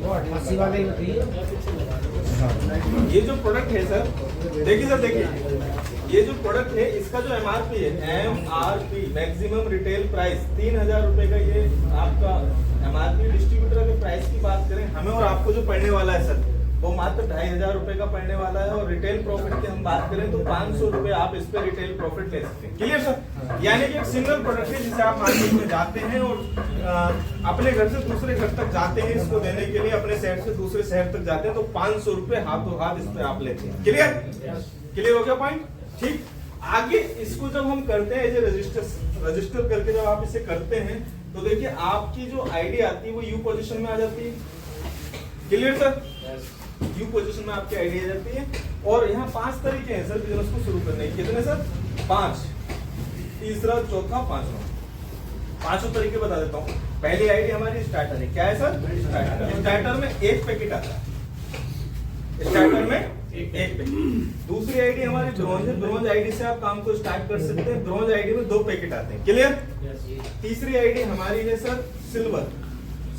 88 वाले होती है। ये जो प्रोडक्ट है सर, देखिए सर, देखिए ये जो प्रोडक्ट है इसका जो MRP है, MRP मैक्सिमम रिटेल प्राइस 3000 रुपए का ये आपका MRP। डिस्ट्रीब्यूटर के प्राइस की बात करें हमें और आपको जो पड़ने वाला है सर, वो मात्र 2500 रुपए का पड़ने वाला है। और रिटेल प्रॉफिट की हम बात करें तो 500 रुपए आप इस पे रिटेल प्रॉफिट ले सकते हैं। Clear sir? यानी कि एक सिंगल प्रोडक्ट है जिसे आप मार्केट में जाते हैं और अपने घर से दूसरे घर तक जाते हैं इसको देने के लिए, अपने शहर से दूसरे शहर तक जाते हैं तो 500 रुपए हाथों हाथ इस पे आप लेते हैं। क्लियर? क्लियर हो गया पॉइंट? ठीक। आगे इसको जब हम करते हैं रजिस्टर करके जब आप इसे करते हैं तो देखिए आपकी जो आईडी आती है वो यू पोजीशन में आ जाती है। Clear sir? यू पोजीशन में आपकी आईडी आ जाती है। और यहाँ 5 तरीके हैं सर बिजनेस को शुरू करने के। कितने सर? 5। तीसरा, चौथा, पांचवा, 5 तरीके बता देता हूँ। पहली आईडी हमारी स्टार्टर है। क्या है सर? स्टार्टर में 1 पैकेट आता है। स्टार्टर में एक पैकेट। दूसरी आईडी हमारी ब्रोंज है। ब्रोंज आईडी से आप काम को स्टार्ट कर सकते हैं। ब्रोंज आईडी में 2 पैकेट आते हैं। क्लियर? तीसरी आईडी हमारी है सर सिल्वर।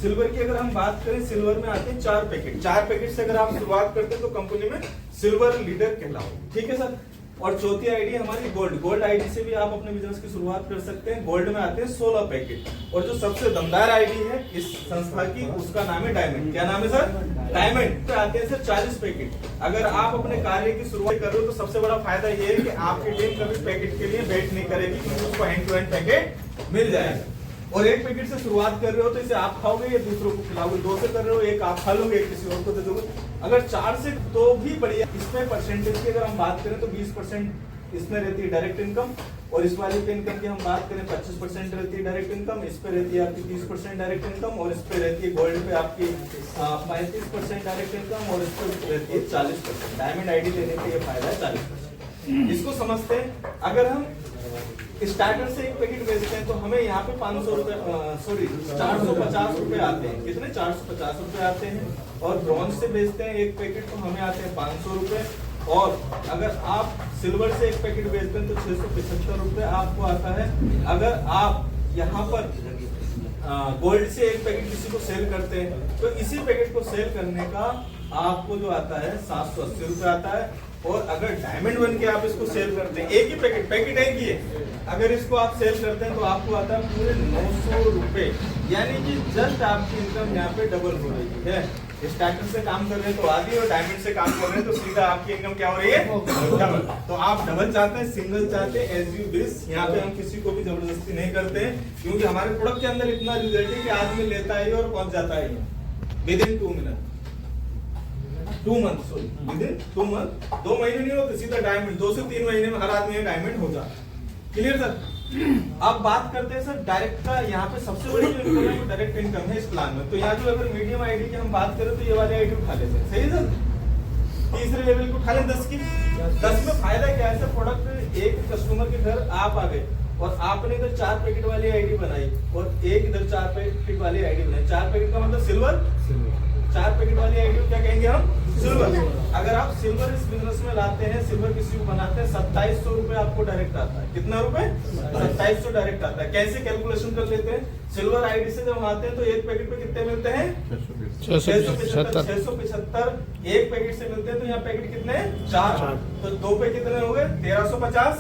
सिल्वर की अगर हम बात करें, सिल्वर में आते हैं 4 पैकेट। 4 पैकेट से अगर आप शुरुआत करते हैं तो कंपनी में सिल्वर लीडर कहलाओगे। ठीक है सर? और चौथी आईडी हमारी गोल्ड। गोल्ड आईडी से भी आप अपने बिजनेस की शुरुआत कर सकते हैं। गोल्ड में आते हैं 16 पैकेट। और जो सबसे दमदार आईडी है इस संस्था की, उसका नाम है डायमंड। क्या नाम है सर? डायमंड पे आते हैं सर 40 पैकेट। अगर आप अपने कार्य की शुरुआत कर रहे हो तो सबसे बड़ा फायदा ये है कि आपकी टीम कभी पैकेट के लिए वेट नहीं करेगी, क्योंकि उसको हैंड टू हैंड पैकेट मिल जाएगा। और 1 पैकेट से शुरुआत कर रहे हो तो इसे आप खाओगे या दूसरों को खिलाओगे। 2 से कर रहे हो, 1 आप खा लोगे, 1 किसी और को दे दोगे। अगर 4 से तो भी बढ़िया। इसमें परसेंटेज की अगर हम बात करें तो 20% इसमें रहती है डायरेक्ट इनकम। और इस वाली पे इनकम की हम बात करें 25% रहती है डायरेक्ट इनकम। इस पे रहती है आपकी 30% डायरेक्ट इनकम। और इस पे रहती है गोल्ड पे आपकी 35% डायरेक्ट इनकम। और इस पे रहती है 40%। डायमंड आईडी लेने का ये फायदा है 40%। इसको समझते हैं। अगर हम स्टार्टर से 1 पैकेट बेचते हैं तो हमें यहाँ पे 500 रुपए, सॉरी 450 रुपए आते हैं। कितने? 450 रुपए आते हैं। और ब्रॉन्ज से बेचते हैं 1 पैकेट तो हमें आते हैं 500 रुपए। और अगर आप सिल्वर से 1 पैकेट बेचते हैं तो 675 रुपए आपको आता है। अगर आप यहाँ पर गोल्ड से 1 पैकेट किसी को सेल करते हैं तो इसी पैकेट को सेल करने का आपको जो आता है 780 रुपए आता है। और अगर डायमंड बन के आप इसको सेल करते हैं, एक ही पैकेट एक ही है, अगर इसको आप सेल करते हैं तो आपको आता है पूरे 900 रुपए। यानी कि जस्ट आपकी इनकम यहाँ पे डबल हो रही है। स्टार्टर से काम कर रहे हैं तो आधी, और डायमंड से काम कर रहे हैं तो सीधा आपकी इनकम क्या हो रही है? डबल। तो आप डबल चाहते हैं, सिंगल चाहते हैं, एज यू विश। यहाँ पे हम किसी को भी जबरदस्ती नहीं करते हैं, क्योंकि हमारे प्रोडक्ट के अंदर इतना रिजल्ट है कि आदमी लेता है और पहुंच जाता है with in 2 minute. 2 month, sorry with in 2 month. 2 महीने नहीं होते, सीधा डायमंड 2 से 3 महीने में हर आदमी डायमंड हो जाता है। Clear sir? अब बात करते हैं सर डायरेक्ट का। यहाँ पे सबसे बड़ी जो इनकम है वो डायरेक्ट इनकम है इस प्लान में। तो यहाँ जो अगर मीडियम आईडी की हम बात करें तो ये वाली आईडी उठा लेते हैं। सही है सर? तीसरे लेवल को उठा लें 10 की। 10 में फायदा क्या है सर? प्रोडक्ट एक कस्टमर के घर आप आ गए और आपने इधर 4 पैकेट वाली आईडी बनाई और एक इधर 4 पैकेट वाली आईडी बनाई। 4 पैकेट का मतलब सिल्वर। 4 पैकेट वाली आईडी को क्या कहेंगे हम? सिल्वर। अगर आप सिल्वर इस बिजनेस में लाते हैं, सिल्वर किसी को बनाते हैं, 2700 रुपए आपको डायरेक्ट आता है। कितना रुपए? 2700 डायरेक्ट आता है। कैसे कैलकुलेशन कर लेते हैं? सिल्वर आईडी से जब आते हैं तो 1 पैकेट पे कितने मिलते हैं? 675। 1 पैकेट से मिलते हैं तो यहाँ पैकेट कितने हैं? 4। तो 2 पे कितने हो गए? 1350।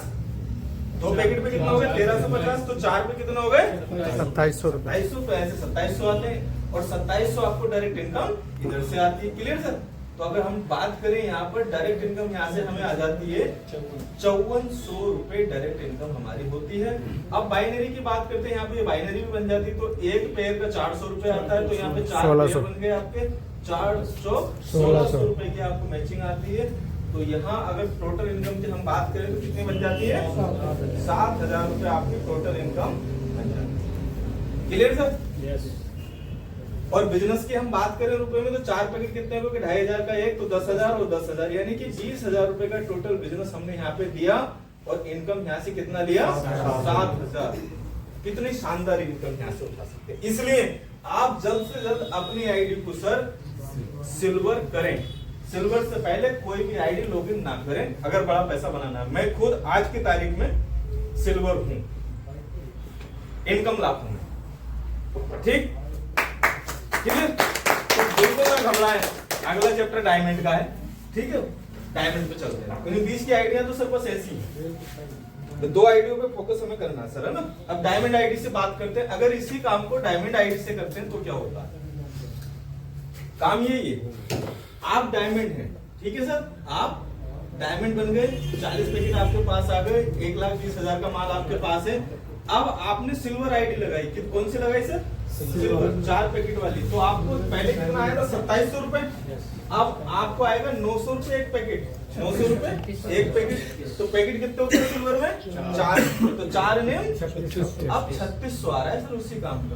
2 पैकेट पे कितना हो गया? 1350। तो 4 पे कितना हो गए? 2700 रुपए। 2700। ऐसे 2700 आते हैं और 2700 आपको डायरेक्ट इनकम इधर से आती है। Clear sir? तो अगर हम बात करें यहाँ पर डायरेक्ट इनकम, यहाँ से हमें आ जाती है 5400 रुपए डायरेक्ट इनकम हमारी होती है। अब बाइनरी की बात करते हैं, यहाँ पे बाइनरी भी बन जाती है। तो एक पेयर का 400 रुपए आता है, तो यहाँ पे 4 पेयर बन गए आपके 416 रुपए की आपको मैचिंग आती है। तो यहाँ अगर टोटल इनकम की हम बात करें तो कितनी बन जाती है? 7000 रुपए आपकी टोटल इनकम बन जाती है। Clear sir? यस। और बिजनेस की हम बात करें रुपए में तो 4 पैकेट कितने हो गए? 2500 का एक, तो 10,000 और 10,000, यानी कि 20,000 रुपए का टोटल बिजनेस हमने यहाँ पे दिया। और इनकम यहाँ से कितना लिया? 7,000। कितनी शानदार इनकम यहाँ से उठा सकते हैं। इसलिए आप जल्द से जल्द अपनी आईडी को सर सिल्वर करें। सिल्वर से पहले कोई भी आईडी लॉगिन ना करें अगर बड़ा पैसा बनाना है। मैं खुद आज की तारीख में सिल्वर हूं, इनकम लाखों में। ठीक? तो बिल्कुल घबराएं, अगला चैप्टर डायमंड का है, ठीक है, डायमंड पे चलते हैं। क्योंकि बीच की आइडिया तो सर बस ऐसी है, तो दो आइडियो पे फोकस हमें करना है सर, है ना। अब डायमंड आईडी से बात करते हैं, अगर इसी काम को डायमंड आईडी से करते हैं तो क्या होता है। काम यही है, आप डायमंड हैं, ठीक है सर, आप डायमंड बन गए, 40 पैकेट आपके पास आ गए, 1,20,000 का माल आपके पास है। अब आपने सिल्वर आईडी लगाई, कौन सी लगाई सर, सिल्वर 4 पैकेट वाली, तो आपको पहले कितना आया था, 2700 रुपए, अब आपको आएगा 900 रुपए एक पैकेट, 900 रुपए एक पैकेट, तो पैकेट कितने होते हैं सिल्वर में, 4, तो 4 ने अब 3600 आ रहा है सर उसी काम का।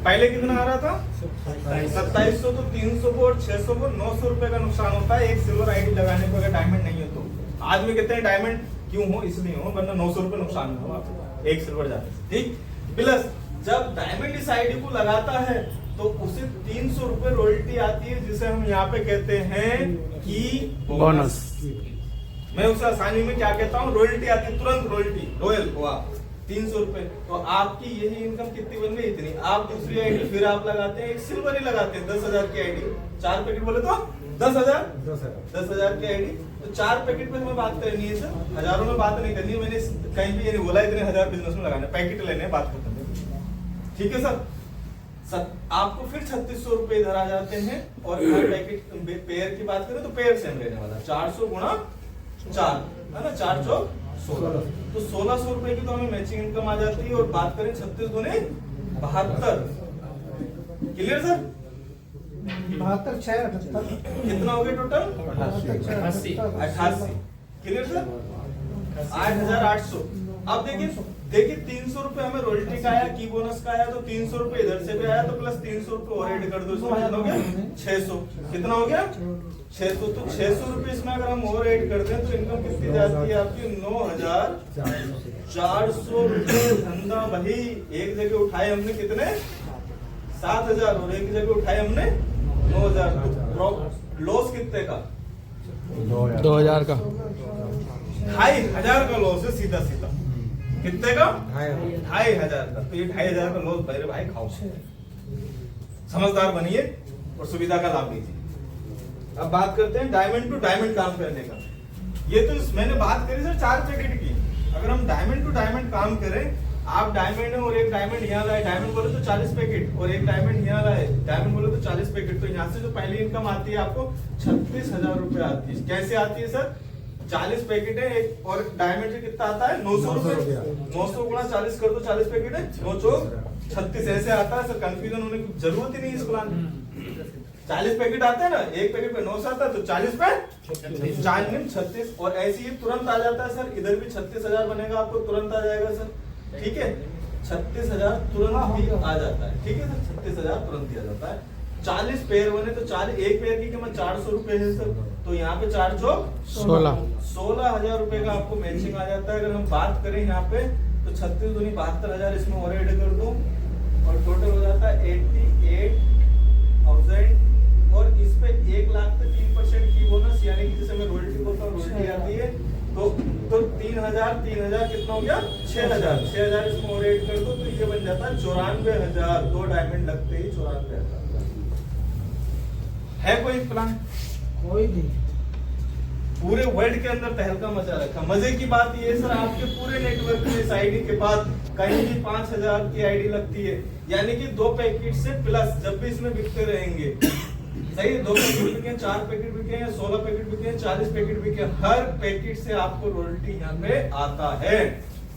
पहले कितना आ रहा था 2700, तो 300 को और 600 को 900 रुपए का नुकसान होता है एक सिल्वर आईडी लगाने पर, अगर डायमंड नहीं हो तो। आज में कहते हैं डायमंड क्यों हो, इसलिए हो, वरना 900 रुपए नुकसान हो आपको एक सिल्वर जाने से, ठीक। प्लस जब डायमंड इस आईडी को लगाता है तो उसे 300 रुपए रॉयल्टी आती है, जिसे हम यहाँ पे कहते हैं कि बोनस। मैं उसे आसानी में क्या कहता हूँ, रॉयल्टी आती है, तुरंत रॉयल्टी, रॉयल हुआ 300 रुपए। तो आपकी यही इनकम कितनी बन गई, इतनी। आप दूसरी आईडी फिर आप लगाते हैं, एक सिल्वर ही लगाते हैं, 10,000 की आईडी, 4 पैकेट बोले तो 10,000 की आईडी, तो 4 पैकेट पे हमें बात करनी है सर, हजारों में बात नहीं करनी है। मैंने कहीं भी ये नहीं बोला इतने 1000 बिजनेस में लगाने, पैकेट लेने बात करते हैं, ठीक है सर। आपको फिर 3600 रुपए इधर आ जाते हैं, और हर पैकेट पेयर की बात करें तो पेयर सेम रहने वाला, 400 गुणा 4 है ना, 4 चौक 16, तो 1600 रुपए की तो हमें मैचिंग इनकम आ जाती है। और बात करें 36 गुने 72, क्लियर सर, 72, 6, 78 कितना हो गया टोटल, 88, क्लियर सर, 8,800। अब देखिए 300 रुपए हमें रॉयल्टी का आया, की बोनस का आया, तो 300 रुपए इधर से भी आया, तो प्लस 300 रुपए और ऐड कर दो, इसमें कितना हो गया 600, कितना हो गया 600, तो 600 रुपए इसमें अगर हम और ऐड कर दें तो इनकम कितनी जाती है आपकी 9,400 रुपए। धंधा वही, एक जगह उठाए हमने कितने 7,000 और एक जगह उठाए हमने 9,000, लॉस कितने का 2,000 का, 2,500 का लॉस है सीधा सीधा, कितने का 2,500 का। तो ये 2,500 का लॉस मेरे भाई खाओ, समझदार बनिए और सुविधा का लाभ लीजिए। अब बात करते हैं डायमंड टू डायमंड काम करने का। ये तो मैंने बात करी सर 4 पैकेट की, अगर हम डायमंड टू डायमंड काम करें, आप डायमंड है और एक डायमंड यहाँ लाए, डायमंड बोले तो 40 पैकेट, और एक डायमंड यहाँ लाए, डायमंड बोले तो 40 पैकेट, तो यहाँ से जो पहली इनकम आती है आपको 36,000 रुपए आती है। कैसे आती है सर, 40 पैकेट है एक, और डायमंड से कितना आता है 900 रुपए, 900 गुणा 40 कर दो, 40 पैकेट है 9 चौक 36, ऐसे आता है सर। कंफ्यूजन होने की जरूरत ही नहीं इस प्लान में, 40 पैकेट आते हैं ना, एक पैकेट पे 900 आता है, तो 40 पे 36, और ऐसे ही तुरंत आ जाता है सर। इधर भी 36,000 बनेगा, आपको तुरंत आ जाएगा सर, ठीक है, 36,000 तुरंत ही आ जाता है, ठीक है सर, 36,000 तुरंत ही आ जाता है। 40 पेयर बने तो 4, एक पेयर की कीमत 400 रुपए है सर, तो यहाँ पे 4 चौक 16,000 रुपए का आपको मैचिंग आ जाता है। अगर हम बात करें यहाँ पे तो 36 दूनी 72,000 इसमें और ऐड कर दो, और टोटल हो जाता है 88,000, और इस पे 1 लाख पे 3% की बोनस, यानी कि जिसे मैं रॉयल्टी बोलता हूँ, रॉयल्टी आती है, तो 3,000 कितना हो गया 6,000 इसमें और ऐड कर दो, तो ये बन जाता है 94,000। 2 डायमंड लगते ही 94,000 है। कोई प्लान, कोई नहीं, पूरे वर्ल्ड के अंदर तहलका मचा रखा। मजे की बात ये है सर, आपके पूरे नेटवर्क में इस आईडी के बाद कहीं भी 5,000 की आईडी लगती है, यानी कि 2 पैकेट से प्लस जब भी इसमें बिकते रहेंगे, सही, 2 पैकेट बिके, 4 पैकेट बिके, 16 पैकेट बिके, 40 पैकेट बिके, हर पैकेट से आपको रॉयल्टी यहाँ पे आता है।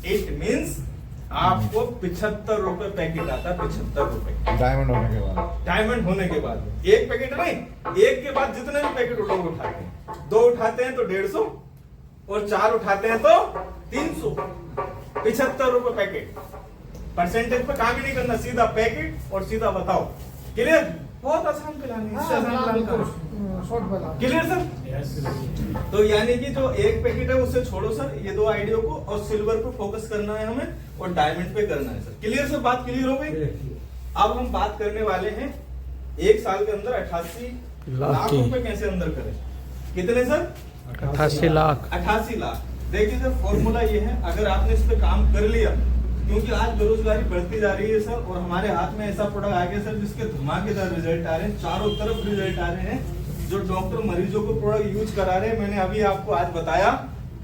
इट मींस आपको 75 रुपए पैकेट आता है, 75 रुपए डायमंड होने के बाद, डायमंड होने के बाद। एक पैकेट नहीं, एक के बाद जितने भी पैकेट उठाओगे उठाते हैं, 2 उठाते हैं तो 150, और 4 उठाते हैं तो 300, 75 रुपए पैकेट। परसेंटेज पे काम ही नहीं करना, सीधा पैकेट और सीधा बताओ, क्लियर, बहुत आसान प्लान है, इससे आसान प्लान करो, क्लियर सर। तो यानी कि जो एक पैकेट है उससे छोड़ो सर ये 2 आइडिया को, और सिल्वर पे फोकस करना है हमें, और डायमंड पे करना है सर। क्लियर सर, बात क्लियर हो गई। अब हम बात करने वाले हैं 1 साल के अंदर 88 लाख रुपए कैसे अंदर करें। कितने सर, 88 लाख। 88 लाख। देखिए सर, फॉर्मूला ये है, अगर आपने इस पे काम कर लिया क्योंकि आज बेरोजगारी बढ़ती जा रही है सर, और हमारे हाथ में ऐसा प्रोडक्ट आ गया सर जिसके धमाकेदार रिजल्ट आ रहे हैं, चारों तरफ रिजल्ट आ रहे हैं, जो डॉक्टर मरीजों को प्रोडक्ट यूज करा रहे हैं। मैंने अभी आपको आज बताया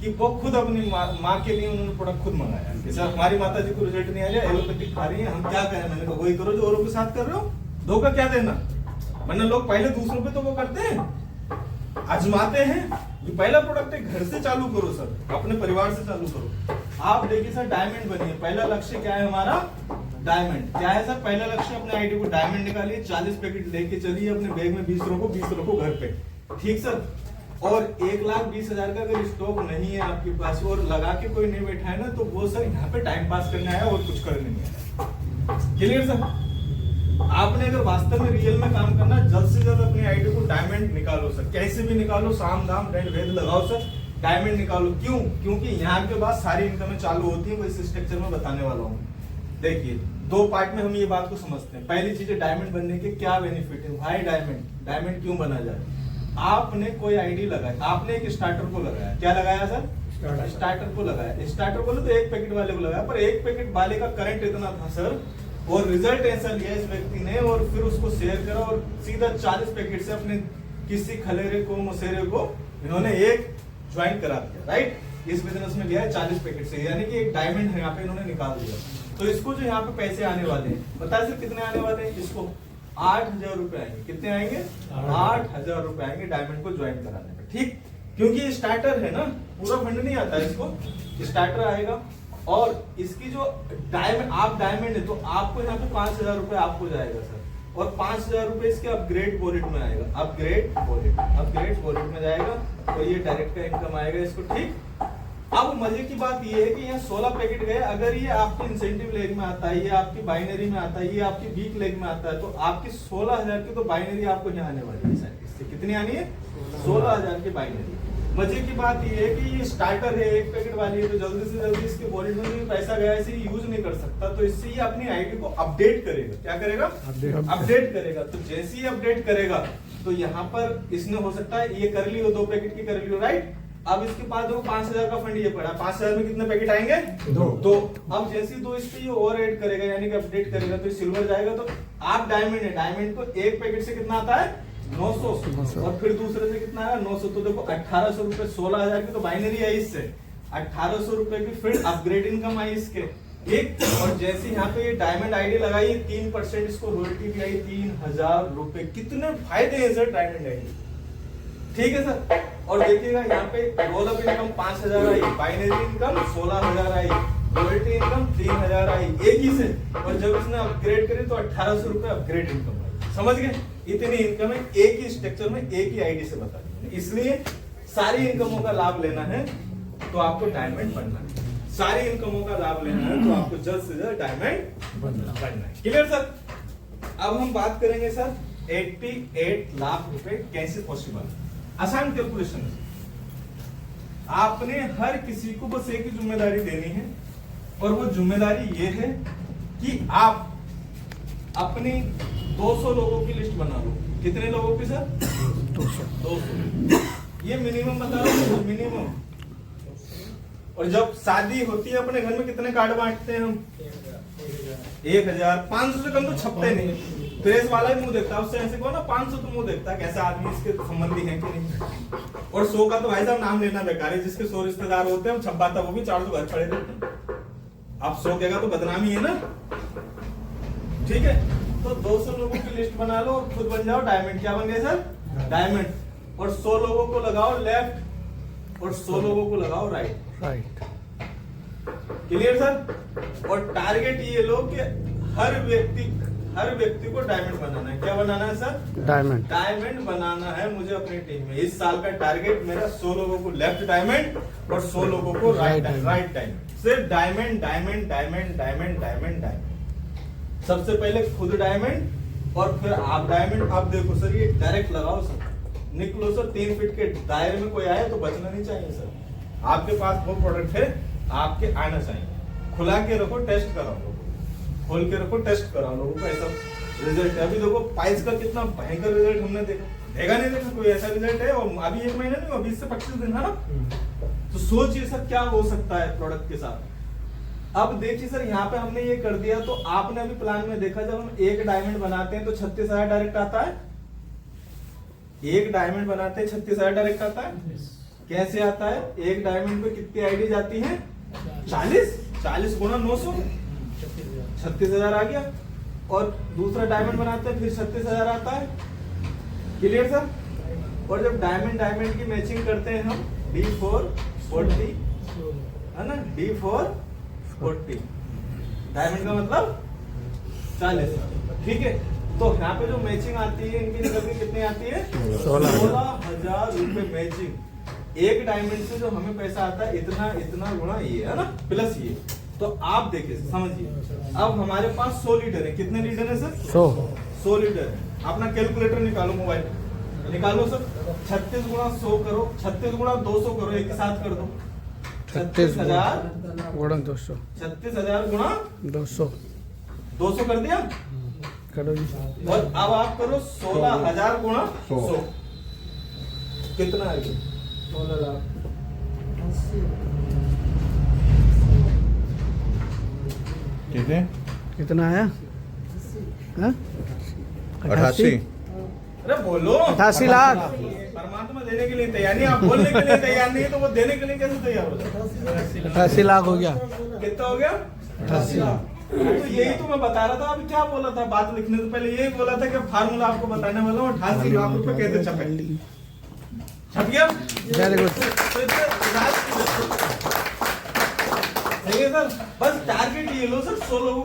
कि वो खुद अपनी माँ के लिए उन्होंने प्रोडक्ट खुद मंगाया कि सर हमारी माता जी को रिजल्ट नहीं आया, एलोपैथिक खा रही है, हम क्या करें। मैंने कहा वही करो जो औरों के साथ कर रहे हो, धोखा क्या देना। वरना लोग पहले दूसरों पे तो वो करते हैं, आजमाते हैं। जो पहला प्रोडक्ट है घर से चालू करो सर, अपने परिवार से चालू करो। आप देखिए सर डायमंड बनिए। पहला लक्ष्य क्या है हमारा, डायमंड। क्या है सर पहला लक्ष्य, अपने आईडी को डायमंड निकालिए, 40 पैकेट लेके चलिए अपने बैग में, 20 रखो घर पे, ठीक सर। और 1,20,000 का अगर स्टॉक नहीं है आपके पास और लगा के कोई नहीं बैठा है ना, तो वो सर यहाँ पे टाइम पास करने आया और कुछ करने नहीं आया। Clear sir. आपने अगर वास्तव में रियल में काम करना, जल्द से जल्द अपनी आईडी को डायमंड निकालो सर, कैसे भी निकालो, साम दाम दंड भेद लगाओ सर, डायमंड निकालो। क्यों? क्योंकि यहाँ के बाद सारी इनकमें चालू होती है, वो इस स्ट्रक्चर में बताने वाला हूँ। देखिए 2 पार्ट में हम ये बात को समझते हैं। पहली चीज है डायमंड बनने के क्या बेनिफिट है, भाई डायमंड क्यों बना जाए। आपने कोई आईडी लगाई, आपने एक स्टार्टर को लगाया, क्या लगाया सर, स्टार्टर को लगाया। स्टार्टर बोले तो 1 पैकेट वाले को लगाया, पर 1 पैकेट वाले का करंट इतना था सर, और रिजल्ट ऐसा लिया इस व्यक्ति ने, और फिर उसको शेयर करा, और सीधा 40 पैकेट से अपने किसी खलेरे को मुसेरे को इन्होंने एक ज्वाइन करा दिया, राइट। इस बिजनेस में लिया है 40 पैकेट से, यानी कि एक डायमंड है यहाँ पे इन्होंने निकाल दिया। तो इसको जो यहाँ पे पैसे आने वाले हैं, बता सर कितने आने वाले हैं, इसको 8,000 रुपए आएंगे। कितने आएंगे, 8,000 रुपए आएंगे डायमंड को ज्वाइन कराने में, ठीक। क्योंकि स्टार्टर है ना, पूरा फंड नहीं आता है, इसको स्टार्टर आएगा। और इसकी जो डायमंड, आप डायमंड है तो आपको यहाँ पे 5,000 रुपए आपको जाएगा सर, और 5,000 रुपए इसके अपग्रेड वॉलेट में आएगा, अपग्रेड वॉलेट में जाएगा, तो ये डायरेक्ट का इनकम आएगा इसको, ठीक। अब मजे की बात ये है कि यहाँ 16 पैकेट गए, अगर ये आपके इंसेंटिव लेग में आता है, ये आपकी बाइनरी में आता है, ये आपकी वीक लेग में आता है, तो आपकी 16,000 की तो बाइनरी आपको यहाँ आने वाली है। इससे कितनी आनी है, 16,000 की बाइनरी। मजे की बात ये है कि ये स्टार्टर है, 1 पैकेट वाली है, तो जल्दी से जल्दी इसके वॉलेट में भी पैसा गया, इसे यूज नहीं कर सकता, तो इससे ये अपनी आईडी को अपडेट करेगा। क्या करेगा, अपडेट करेगा। तो जैसे ही अपडेट करेगा तो यहाँ पर इसने हो सकता है ये कर लियो, 2 पैकेट की कर लियो, राइट। अब इसके पास देखो 5,000 का फंड ये पड़ा, 5,000 में कितने पैकेट आएंगे, 2। अब जैसे ही 2 इस पे ये और ऐड करेगा, यानी कि अपडेट करेगा, तो सिल्वर जाएगा। तो आप डायमंड है, डायमंड को 1 पैकेट से कितना आता है, 900, और फिर दूसरे से कितना है, 900। तो देखो 1,800 रुपए, 16,000 की तो बाइनरी आई इससे, 1,800 रुपए की फिर अपग्रेड इनकम आई इसके, ठीक। और जैसे यहाँ पे ये डायमंड आईडी लगाई, 3% इसको रॉयल्टी भी आई, 3,000 रुपए। कितने फायदे हैं सर डायमंड आईडी, ठीक है सर। और देखिएगा यहाँ पे रोल अप इनकम 5,000 आई, बाइनरी इनकम 16,000 आई, रॉयल्टी इनकम 3,000 आई एक ही से, और जब इसने अपग्रेड करी तो 1,800 रुपए अपग्रेड इनकम आई। समझ गए, इतनी इनकम है एक ही स्ट्रक्चर में, एक ही आईडी से बता दी। इसलिए सारी इनकमों का लाभ लेना है तो आपको डायमंड बनना है, सारी इनकमों का लाभ लेना है तो आपको जल्द से जल्द डायमंड बनना है। Clear sir. अब हम बात करेंगे सर 88 लाख रुपए कैसे पॉसिबल। आसान कैलकुलेशन है, आपने हर किसी को बस एक ही जिम्मेदारी देनी है, और वो जिम्मेदारी ये है कि आप अपनी 200 लोगों की लिस्ट बना लो। कितने लोगों की सर, 200। ये मिनिमम बता रहा हूँ, मिनिमम। और जब शादी होती है अपने घर में कितने कार्ड बांटते हैं हम, 1,000। 500 से कम तो छपते नहीं, प्रेस वाला ही मुंह देखता है, उससे ऐसे कहो ना 500 तो मुंह देखता है कैसा आदमी इसके संबंधी है कि नहीं। और 100 का तो भाई साहब नाम लेना बेकार है, जिसके 100 रिश्तेदार होते हैं छपाता वो भी 400 घर पड़े रहते हैं। आप 100 कहेगा तो बदनामी है ना, ठीक है। तो 200 लोगों की लिस्ट बना लो और खुद बन जाओ डायमंड। क्या बन गए सर, डायमंड। और 100 लोगों को लगाओ लेफ्ट और 100 लोगों को लगाओ राइट। Clear sir. और टारगेट ये लो कि हर व्यक्ति को डायमंड बनाना है। क्या बनाना है सर, डायमंड बनाना है मुझे अपनी टीम में। इस साल का टारगेट मेरा 100 लोगों को लेफ्ट डायमंड और 100 लोगों को राइट डायमंड। सिर्फ diamond diamond diamond diamond diamond diamond. सबसे पहले खुद डायमंड और फिर आप डायमंड। आप देखो सर ये डायरेक्ट लगाओ सर, निकलो सर 3 फीट के दायरे में कोई आए तो बचना नहीं चाहिए सर। आपके पास वो प्रोडक्ट है आपके आना चाहिए। खुला के रखो, टेस्ट कराओ लोगों को, खोल के रखो, टेस्ट कराओ लोगों को। ऐसा रिजल्ट है। अभी देखो पाइल्स का कितना भयंकर रिजल्ट हमने देखा नहीं देखा कोई ऐसा रिजल्ट है। और अभी 1 महीना नहीं, 20 से 25 दिन है ना। तो सोचिए सर क्या हो सकता है प्रोडक्ट के साथ। अब देखिए सर, यहाँ पे हमने ये कर दिया, तो आपने अभी प्लान में देखा जब हम एक डायमंड बनाते हैं तो 36,000 डायरेक्ट आता है। एक डायमंड बनाते हैं 36,000 डायरेक्ट आता है। कैसे आता है? एक डायमंड पे कितनी आईडी जाती है? 40 गुना 900, 36,000 आ गया। और दूसरा डायमंड बनाते हैं फिर 36,000 आता है। Clear sir? और जब डायमंड की मैचिंग करते हैं हम D440, है ना, D440 डायमंड का मतलब 40, ठीक है। तो यहाँ पे जो मैचिंग आती है इनकी निकल के कितनी आती है? 16,000 रुपए मैचिंग। एक डायमंड से जो हमें पैसा आता है इतना गुणा ये, है ना, प्लस ये। तो आप देखिए, समझिए, अब हमारे पास 100 लीटर है। कितने लीटर है सर? 100 लीटर है। अपना कैलकुलेटर निकालो, मोबाइल निकालो सर। 36 गुणा 100 करो, 36 गुणा 200 करो, एक साथ कर दो। 36,000 गुणा 200, 36,000 गुणा 200 कर दिया। करो जी। और अब आप करो 16,000 गुणा 100, कितना आएगा? 16 लाख। कितना आया? 88। अरे बोलो। 88 लाख। परमात्मा देने के लिए तैयार नहीं, आप बोलने के लिए तैयार नहीं है, तो वो देने के लिए कैसे तैयार हो जाए? 88 लाख हो गया। कितना हो गया? 88 लाख। तो यही तो मैं बता रहा था। अभी क्या बोला था? बात लिखने से पहले यही बोला था कि फार्मूला आपको बताने वाला हूँ। 88 लाख रुपए कैसे छपे? छप गया? Very good. सही है सर। बस टारगेट ये लो सर, 100 लोगों